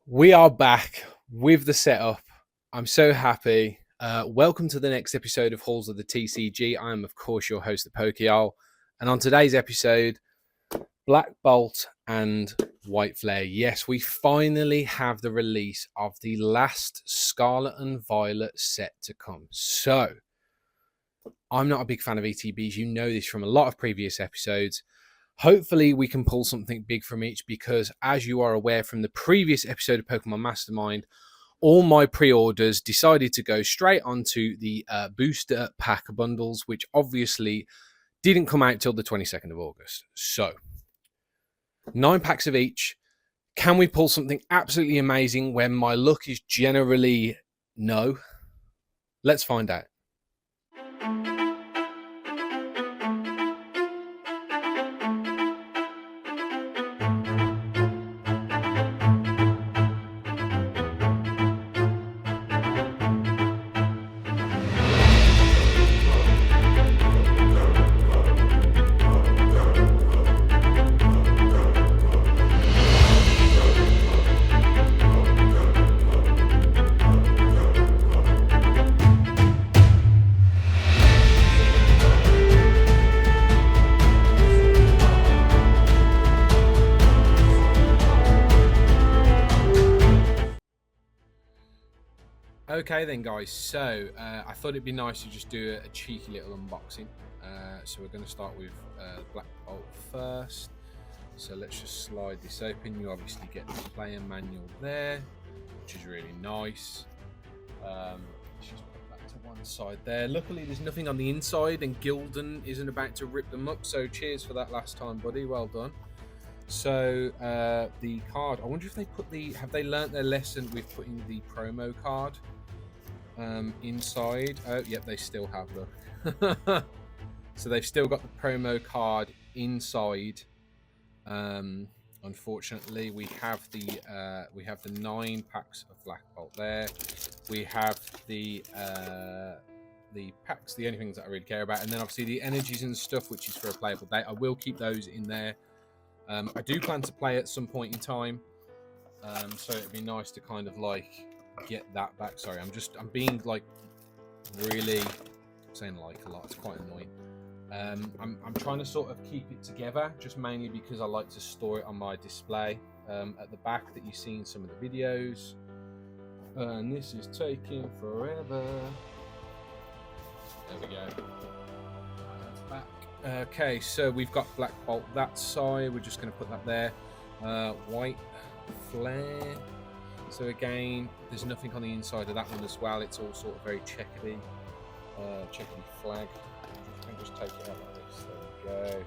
We are back with the setup. I'm so happy. Welcome to the next episode of Halls of the TCG. I am, of course, your host, the Pokeol. And on today's episode, Black Bolt and White Flare. Yes, we finally have the release of the last Scarlet and Violet set to come. So, I'm not a big fan of ETBs. You know this from a lot of previous episodes. Hopefully we can pull something big from each because, as you are aware from the previous episode of Pokemon Mastermind, all my pre-orders decided to go straight onto the booster pack bundles, which obviously didn't come out till the 22nd of August. So, 9 packs of each. Can we pull something absolutely amazing when my luck is generally no? Let's find out. Okay then, guys, so I thought it'd be nice to just do a cheeky little unboxing. So we're going to start with Black Bolt first. So let's just slide this open. You obviously get the player manual there, which is really nice. Let's just put that to one side there. Luckily there's nothing on the inside and Gildan isn't about to rip them up, so cheers for that last time, buddy. Well done. So the card, I wonder if they put have they learnt their lesson with putting the promo card inside? Oh, yep, they still have, look. So they've still got the promo card inside. Unfortunately, we have the 9 packs of Black Bolt there. We have the packs, the only things that I really care about, and then obviously the energies and stuff, which is for a playable date. I will keep those in there. I do plan to play at some point in time, so it'd be nice to kind of like get that back. Sorry, I'm being like really saying like a lot. It's quite annoying. I'm trying to sort of keep it together, just mainly because I like to store it on my display at the back that you see in some of the videos. And this is taking forever. There we go. That's back. Okay, so we've got Black Bolt that side. We're just going to put that there. White Flare. So again, there's nothing on the inside of that one as well. It's all sort of very checkedy flag. I can just take it out like this. There we go.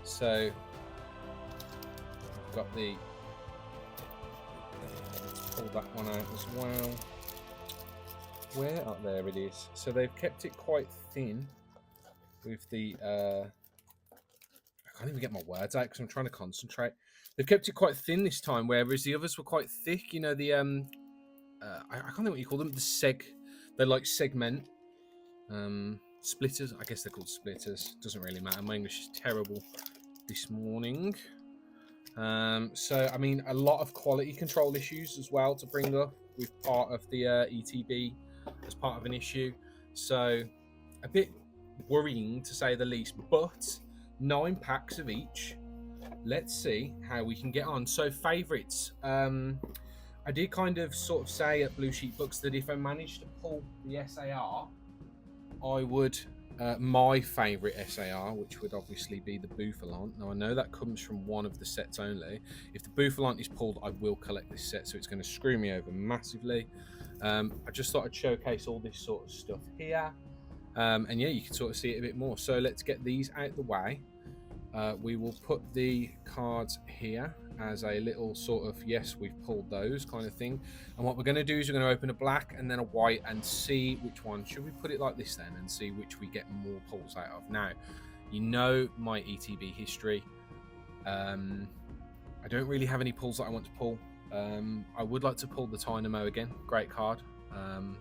So we've got the. Let's pull that one out as well. Where? Oh, there it is. So they've kept it quite thin with the. I can't even get my words out because I'm trying to concentrate. They've kept it quite thin this time, whereas the others were quite thick. You know, the I can't think what you call them. They're like segment splitters. I guess they're called splitters. Doesn't really matter. My English is terrible this morning. So I mean, a lot of quality control issues as well to bring up with part of the ETB as part of an issue. So a bit worrying to say the least, but 9 packs of each. Let's see how we can get on. So favorites, I did kind of sort of say at Blue Sheep Books that if I managed to pull the SAR, I would my favorite SAR, which would obviously be the Bouffalante. Now I know that comes from one of the sets only. If the Bouffalante is pulled, I will collect this set, so it's going to screw me over massively. I just thought I'd showcase all this sort of stuff here. And yeah, you can sort of see it a bit more. So let's get these out the way. We will put the cards here as a little sort of, yes, we've pulled those kind of thing. And what we're going to do is we're going to open a black and then a white and see which one. Should we put it like this then and see which we get more pulls out of? Now, you know my ETB history. I don't really have any pulls that I want to pull. I would like to pull the Dynamo again. Great card. I'm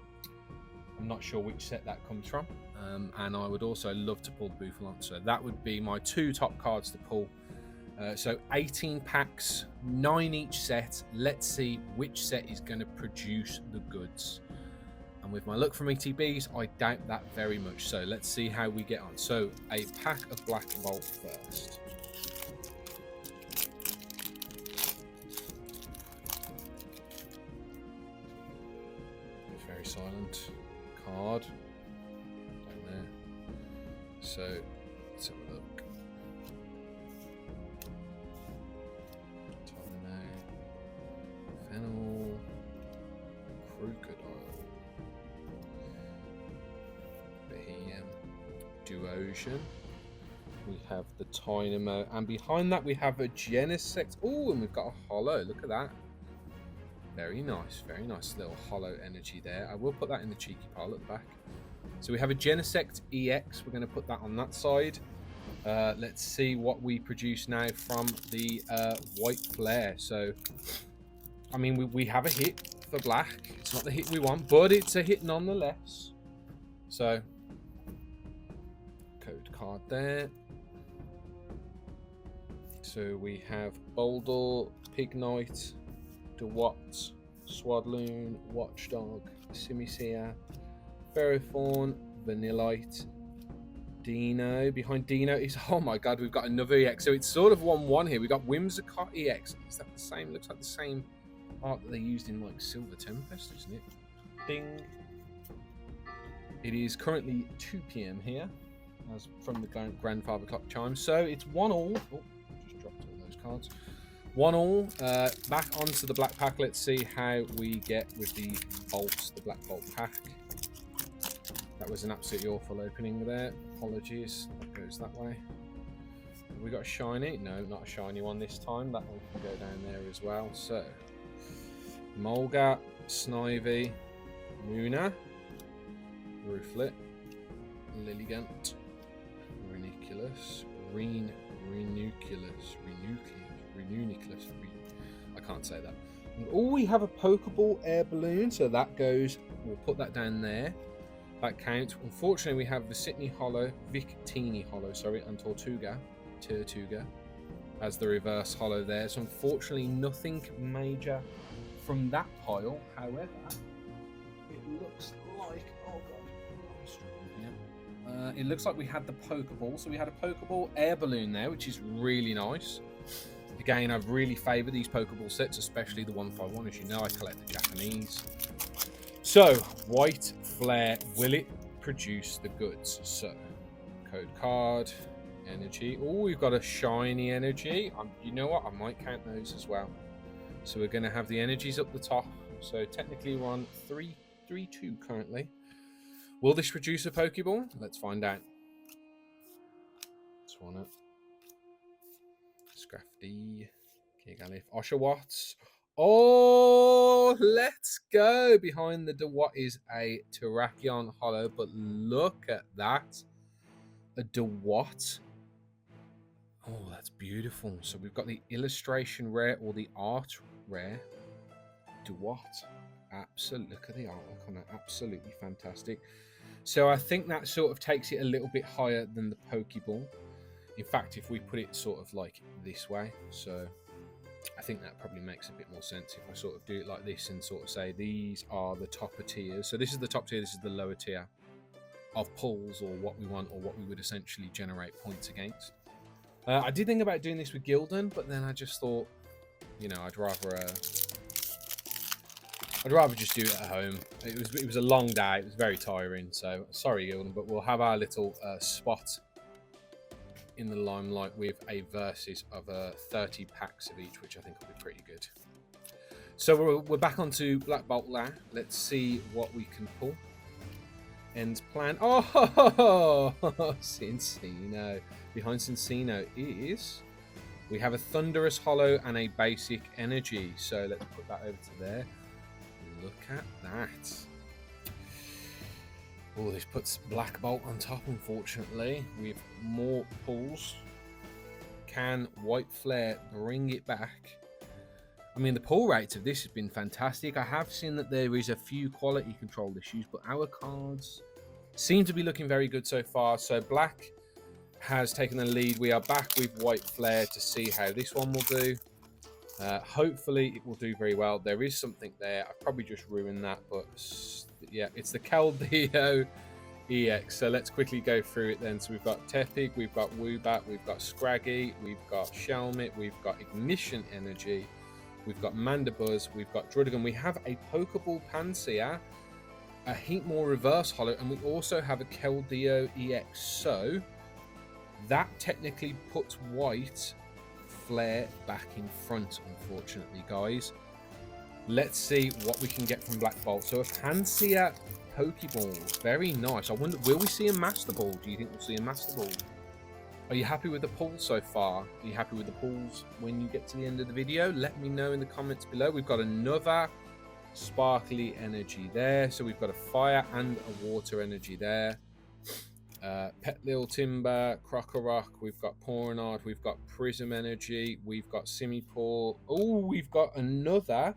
not sure which set that comes from. And I would also love to pull the Bouffalante. So that would be my 2 top cards to pull So 18 packs, 9 each set. Let's see which set is going to produce the goods. And with my luck from ETBs, I doubt that very much. So let's see how we get on. So a pack of Black Bolt first. Very silent. Card. Down there. So let's have a look. Fennel, Crocodile, Behem, Duocean. We have the Dynamo, and behind that we have a Genesect. Oh, and we've got a Holo. Look at that. Very nice little Holo energy there. I will put that in the cheeky pile at the back. So we have a Genesect EX. We're going to put that on that side. Let's see what we produce now from the White Flare. So I mean, we have a hit for black. It's not the hit we want, but it's a hit nonetheless. So, code card there. So we have Boldor, Pignite, DeWatt, Swadloon, Watchdog, Simisear, Ferrothorn, Vanillite, Dino. Behind Dino is, oh my god, we've got another EX. So it's sort of 1-1 here. We've got Whimsicott EX. Is that the same? Looks like the same art that they used in like Silver Tempest, isn't it? Ding. It is currently 2 PM here, as from the grandfather clock chime. So it's 1-1. Oh, just dropped all those cards. 1-1. Back onto the black pack. Let's see how we get with the bolts, the Black Bolt pack. That was an absolutely awful opening there. Apologies. That goes that way. Have we got a shiny? No, not a shiny one this time. That one can go down there as well. So Mulga, Snivy, Luna, Rooflet, Lilligant, Reniculus, Renuculus. I can't say that. Oh, we have a Pokeball Air Balloon, so that goes. We'll put that down there. That counts. Unfortunately, we have Victini Holo, sorry, and Tortuga as the reverse holo there. So unfortunately, nothing major from that pile. However, it looks like, oh god, I'm struggling here. It looks like we had the Pokeball. So we had a Pokeball Air Balloon there, which is really nice. Again, I really favour these Pokeball sets, especially the 151. As you know, I collect the Japanese. So, White Flare, will it produce the goods? So, code card, energy. Oh, we've got a shiny energy. You know what? I might count those as well. So we're going to have the energies up the top. So technically we're on 3-2 currently. Will this produce a Pokeball? Let's find out. Swanna, Scrafty, Gigalith, Oshawott. Oh, let's go. Behind the DeWatt is a Terrakion Holo, but look at that. A DeWatt. Oh, that's beautiful. So we've got the illustration rare or the art rare. DeWatt. Absolutely. Look at the artwork on that. Absolutely fantastic. So I think that sort of takes it a little bit higher than the Pokeball. In fact, if we put it sort of like this way, so I think that probably makes a bit more sense if I sort of do it like this and sort of say these are the topper tiers. So this is the top tier, this is the lower tier of pulls or what we want or what we would essentially generate points against. I did think about doing this with Gildan, but then I just thought, you know, I'd rather just do it at home. It was a long day. It was very tiring. So sorry, Gildan, but we'll have our little spot in the limelight with a versus of 30 packs of each, which I think will be pretty good. So we're back onto Black Bolt now. Let's see what we can pull. End plan. Oh, Cincino. Behind Cincino is we have a Thunderous Holo and a basic energy. So let's put that over to there. Look at that. Oh, this puts Black Bolt on top, unfortunately, with more pulls. Can White Flare bring it back? I mean, the pull rates of this has been fantastic. I have seen that there is a few quality control issues, but our cards seem to be looking very good so far. So Black has taken the lead. We are back with white flare to see how this one will do. Hopefully it will do very well. There is something there. I've probably just ruined that, but yeah, it's the Keldeo EX. So let's quickly go through it then. So we've got Tepig, we've got Woobat, we've got Scraggy, we've got Shelmet, we've got Ignition Energy, we've got Mandibuzz, we've got Druddigon, we have a Pokeball Pansear, a Heatmore Reverse Holo, and we also have a Keldeo EX. So that technically puts white flare back in front, unfortunately, guys. Let's see what we can get from Black Bolt. So a Pansear Pokeball, very nice. I wonder, will we see a Master Ball? Do you think we'll see a Master Ball? Are you happy with the pulls so far? Are you happy with the pulls when you get to the end of the video? Let me know in the comments below. We've got another Sparkly Energy there. So we've got a Fire and a Water Energy there. Petlil Timber, Krokorok, we've got Poronard, we've got Prism Energy, we've got Simipour. Oh, we've got another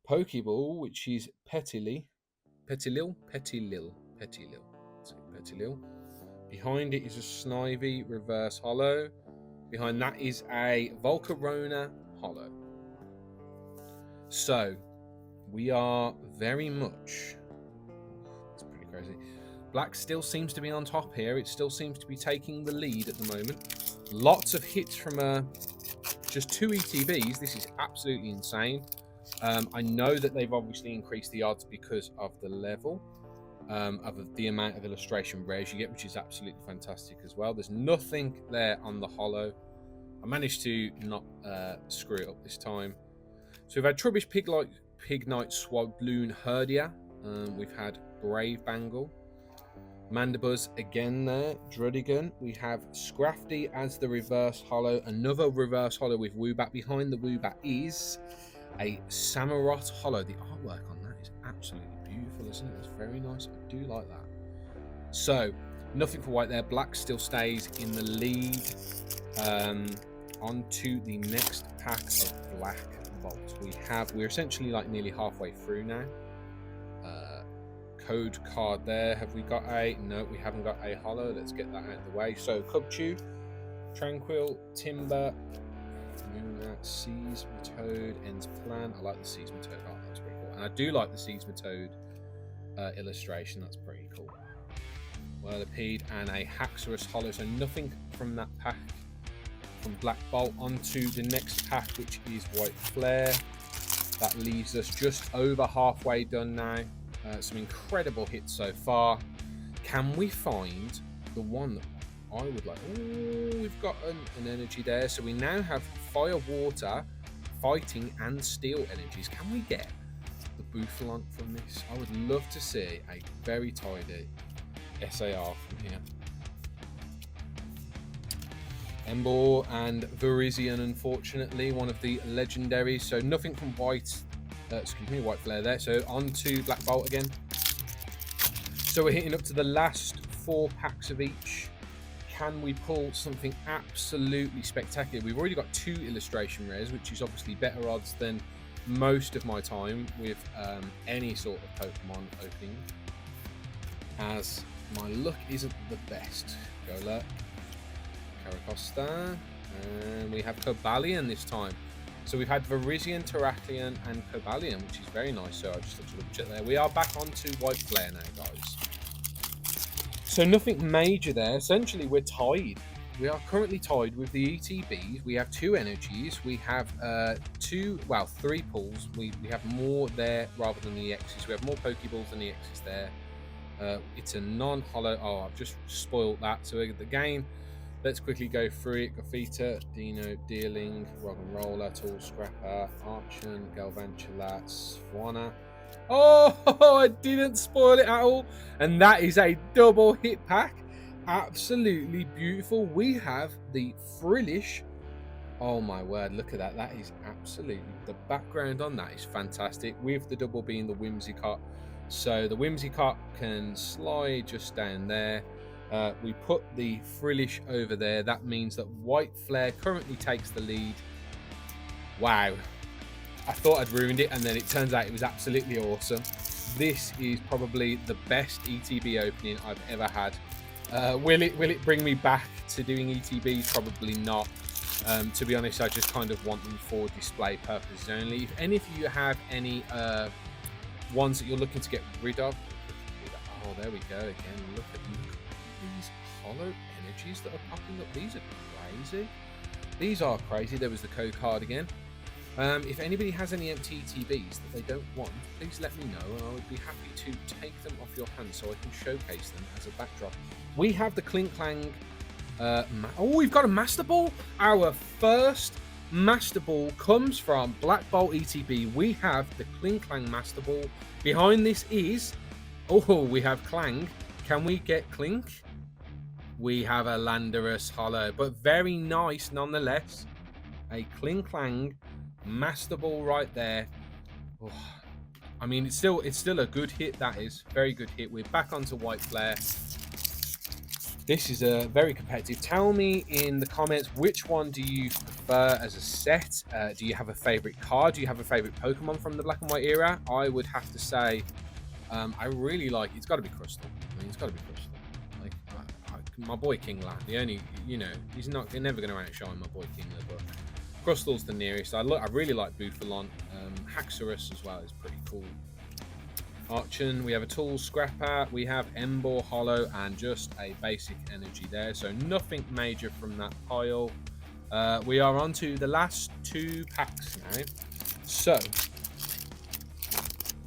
Pokeball, which is Petilil. Behind it is a Snivy Reverse Holo. Behind that is a Volcarona Holo. So we are very much, it's pretty crazy. Black still seems to be on top here. It still seems to be taking the lead at the moment. Lots of hits from just 2 ETBs. This is absolutely insane. I know that they've obviously increased the odds because of the level of the amount of illustration rares you get, which is absolutely fantastic as well. There's nothing there on the holo. I managed to not screw it up this time. So we've had Trubbish, Pignite, Swabloon, Herdia. We've had Brave Bangle. Mandibuzz again there, Druddigon. We have Scrafty as the reverse holo, another reverse holo with Woobat. Behind the Woobat is a Samurott holo. The artwork on that is absolutely beautiful, isn't it? It's very nice. I do like that. So nothing for white there. Black still stays in the lead. On to the next pack of Black Bolt. We're essentially like nearly halfway through now. Code card there. Have we got a? No, we haven't got a holo. Let's get that out of the way. So Cubchoo, Tranquil, Timber, Moonat, Seismitoad, Ends Plan. I like the Seismitoad art. That's pretty cool. And I do like the Seismitoad illustration. That's pretty cool. Whirlipede and a Haxorus holo. So nothing from that pack from Black Bolt. Onto the next pack, which is White Flare. That leaves us just over halfway done now. Some incredible hits so far. Can we find the one that I would like? Oh, we've got an energy there. So we now have Fire, Water, Fighting, and Steel energies. Can we get the Bouffalon from this? I would love to see a very tidy SAR from here. Emboar and Virizion, unfortunately, one of the legendaries. So nothing from white. White Flare there. So on to Black Bolt again. So we're hitting up to the last 4 packs of each. Can we pull something absolutely spectacular? We've already got 2 illustration rares, which is obviously better odds than most of my time with any sort of Pokemon opening, as my luck isn't the best. Golurk, Caracosta, and we have Cobalion this time. So we've had Virizion, Terrakion, and Cobalion, which is very nice. So I just had to look at there. We are back onto White Flare now, guys. So nothing major there. Essentially, we're tied. We are currently tied with the ETBs. We have 2 energies. We have 3 pulls. We have more there rather than the X's. We have more Pokeballs than the X's there. It's a non-holo. Oh, I've just spoiled that. So the game. Let's quickly go through it. Gothita, Dino, Deerling, Rock and Roller, Tool Scrapper, Archon, Galvantula, Swanna. Oh, I didn't spoil it at all. And that is a double hit pack. Absolutely beautiful. We have the Frillish. Oh my word, look at that. That is absolutely, the background on that is fantastic, with the double being the Whimsicott. So the Whimsicott can slide just down there. We put the Frillish over there. That means that White Flare currently takes the lead. Wow. I thought I'd ruined it, and then it turns out it was absolutely awesome. This is probably the best ETB opening I've ever had. Will it bring me back to doing ETBs? Probably not. To be honest, I just kind of want them for display purposes only. If any of you have any ones that you're looking to get rid of, oh, there we go again. Look at these hollow energies that are popping up. These are crazy. These are crazy. There was the code card again. If anybody has any empty ETBs that they don't want, please let me know, and I would be happy to take them off your hands so I can showcase them as a backdrop. We have the Clink Clang. Oh, we've got a Master Ball. Our first Master Ball comes from Black Bolt ETB. We have the Clink Clang Master Ball. Behind this is, oh, we have Clang. Can we get Clink? We have a Landorus Hollow, but very nice nonetheless. A Clink Clang Master Ball right there. Oh, I mean, it's still a good hit. That is very good hit. We're back onto White Flare. This is a very competitive. Tell me in the comments, which one do you prefer as a set? Do you have a favorite card? Do you have a favorite Pokemon from the Black and White era? I would have to say, I really like. It's got to be Crystal. I mean, it's got to be Crystal. Like my boy Kingler. The only, you know, you're never going to outshine my boy Kingler, but Crystal's the nearest. I really like Bufalon. Haxorus as well is pretty cool. Archon, we have a Tool Scrapper, we have Embor Hollow, and just a basic energy there. So nothing major from that pile. We are on to the last 2 packs now. So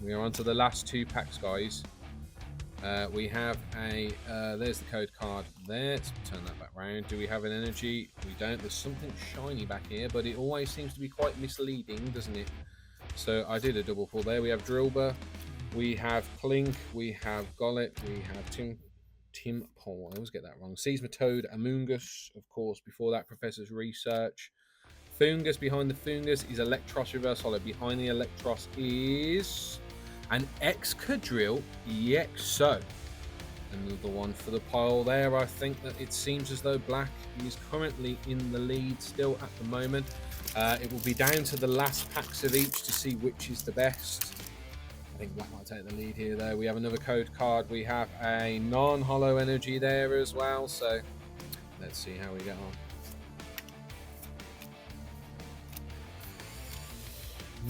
we are on to the last 2 packs, guys. We have a there's the code card there. Let's turn that back round. Do we have an energy? We don't. There's something shiny back here, but it always seems to be quite misleading, doesn't it? So I did a double pull there. We have Drillbur, we have Clink, we have Gollet, we have Tim Paul. I always get that wrong. Seismitoad, Amoonguss, of course. Before that, Professor's Research. Fungus. Behind the Fungus is Electros Reverse Hollow. Behind the Electros is an Excadrill EXO. Another one for the pile there. I think that it seems as though Black is currently in the lead still at the moment. It will be down to the last packs of each to see which is the best. I think Black might take the lead here, though. We have another code card. We have a non-hollow energy there as well. So let's see how we get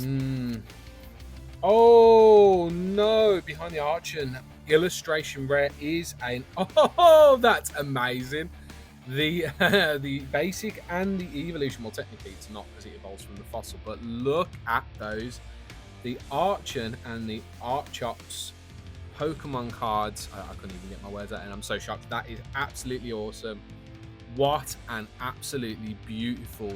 on. Oh no! Behind the Archon illustration rare is an that's amazing. The basic and the evolution. Well, technically it's not because it evolves from the fossil, but look at those. The Archon and the Archops Pokemon cards. I couldn't even get my words out, and I'm so shocked. That is absolutely awesome. What an absolutely beautiful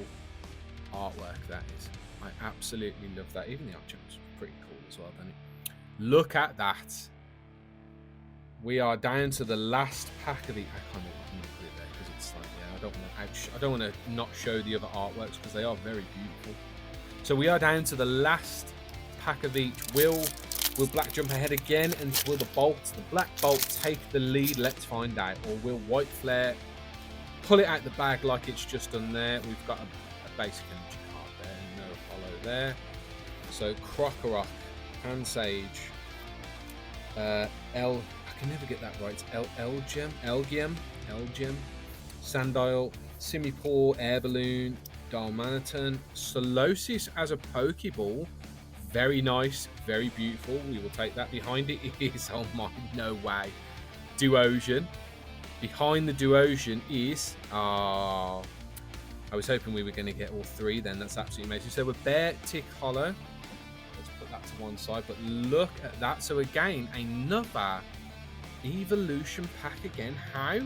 artwork that is. I absolutely love that. Even the Archops are pretty cool as well, don't it? Look at that. We are down to the last pack of the. I can't even put it there because it's like, yeah, I don't want to not show the other artworks because they are very beautiful. So we are down to the last pack of each. Will Black jump ahead again, and will the Black Bolt take the lead? Let's find out. Or will White Flare pull it out the bag like it's just done there? We've got a basic energy card there, no hollow there. So Krokorok, Pansage, I can never get that right. Elgium, Sandile, Simipour, Air Balloon, Dalmanitan, Solosis as a Pokeball. Very nice, very beautiful. We will take that. Behind it is, oh my, no way, Duosion. Behind the Duosion is, I was hoping we were going to get all 3 then. That's absolutely amazing. So we're Bear Tick Hollow. Let's put that to one side. But look at that. So again, another evolution pack again. How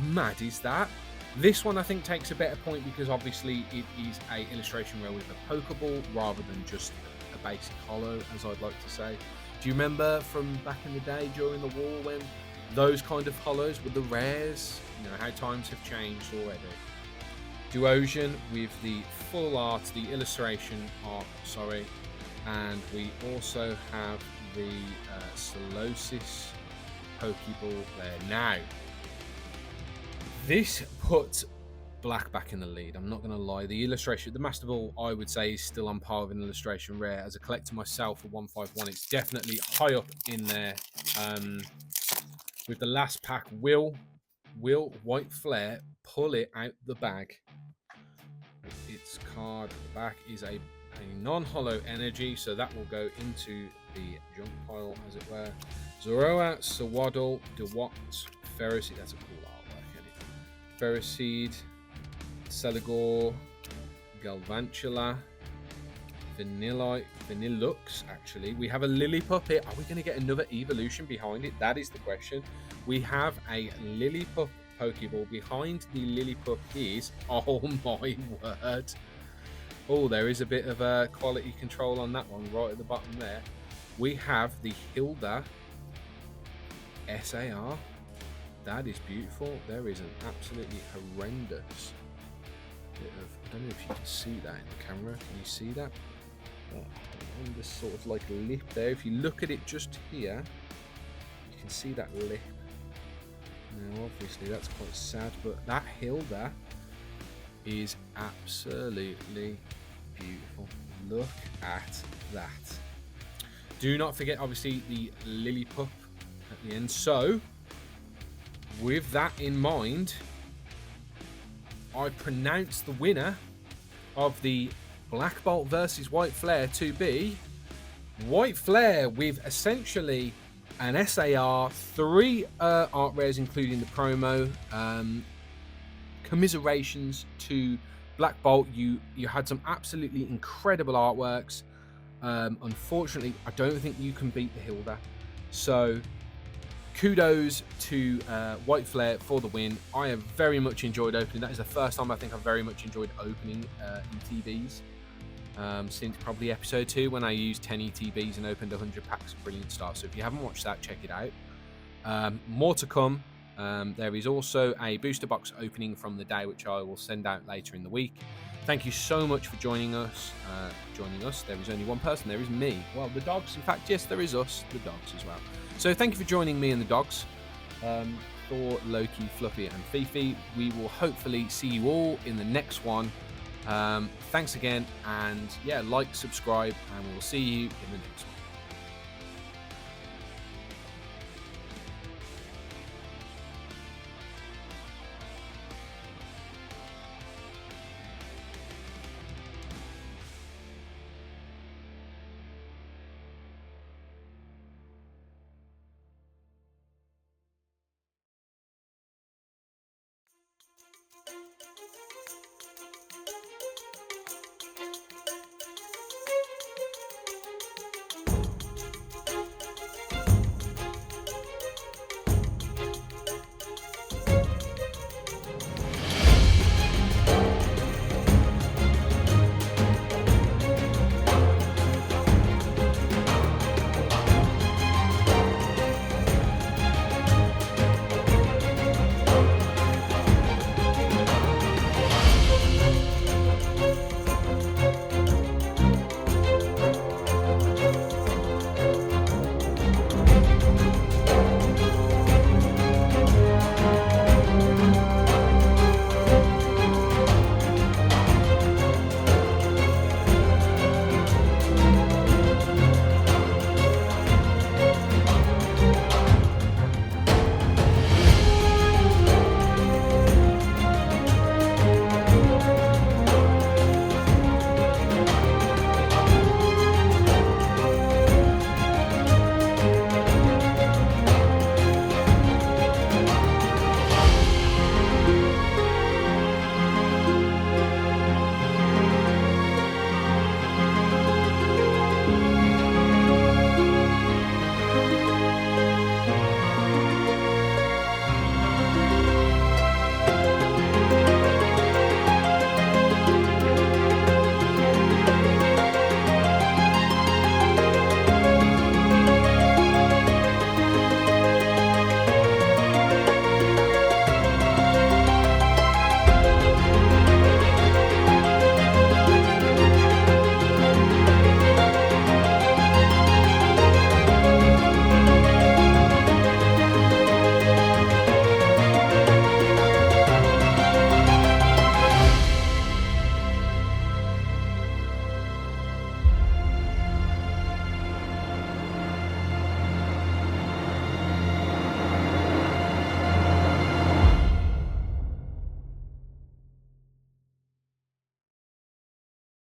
mad is that? This one I think takes a better point because obviously it is a illustration rare with a Pokeball rather than just a basic hollow, as I'd like to say. Do you remember from back in the day during the war when those kind of hollows were the rares? You know how times have changed already. Duosion with the full art, the illustration art, sorry, and we also have the Solosis Pokeball there. Now, this puts Black back in the lead. I'm not going to lie. The illustration, the Master Ball, I would say is still on par with an illustration rare. As a collector myself for 151, it's definitely high up in there. With the last pack, will Will White Flare pull it out the bag? Its card at the back is a non-hollow energy, so that will go into the junk pile, as it were. Zoroa, Sawaddle, Dewott, Ferroseed. That's a cool artwork, isn't it? Ferroseed, Celigor, Galvantula, Vanillux, actually. We have a Lillipup here. Are we going to get another evolution behind it? That is the question. We have a Lillipup Pokeball. Behind the Lillipup is, oh my word. Oh, there is a bit of quality control on that one right at the bottom there. We have the Hilda SAR. That is beautiful. There is an absolutely horrendous bit of, I don't know if you can see that in the camera. Can you see that? On this sort of like lip there. If you look at it just here, you can see that lip. Now, obviously, that's quite sad, but that Hilda is absolutely beautiful. Look at that. Do not forget, obviously, the Lillipup at the end. So, with that in mind, I pronounce the winner of the Black Bolt versus White Flare to be White Flare, with essentially an SAR, 3 art rares including the promo. Commiserations to Black Bolt. You had some absolutely incredible artworks. Unfortunately, I don't think you can beat the Hilda. So kudos to White Flare for the win. I have very much enjoyed opening. That is the first time I think I've very much enjoyed opening ETBs since probably episode 2, when I used 10 ETBs and opened 100 packs. Brilliant start. So if you haven't watched that, check it out. More to come. There is also a booster box opening from the day, which I will send out later in the week. Thank you so much for joining us. There is only one person. There is me. Well, the dogs. In fact, yes, there is us, the dogs as well. So thank you for joining me and the dogs. Thor, Loki, Fluffy, and Fifi. We will hopefully see you all in the next one. Thanks again, and yeah, like, subscribe, and we will see you in the next one.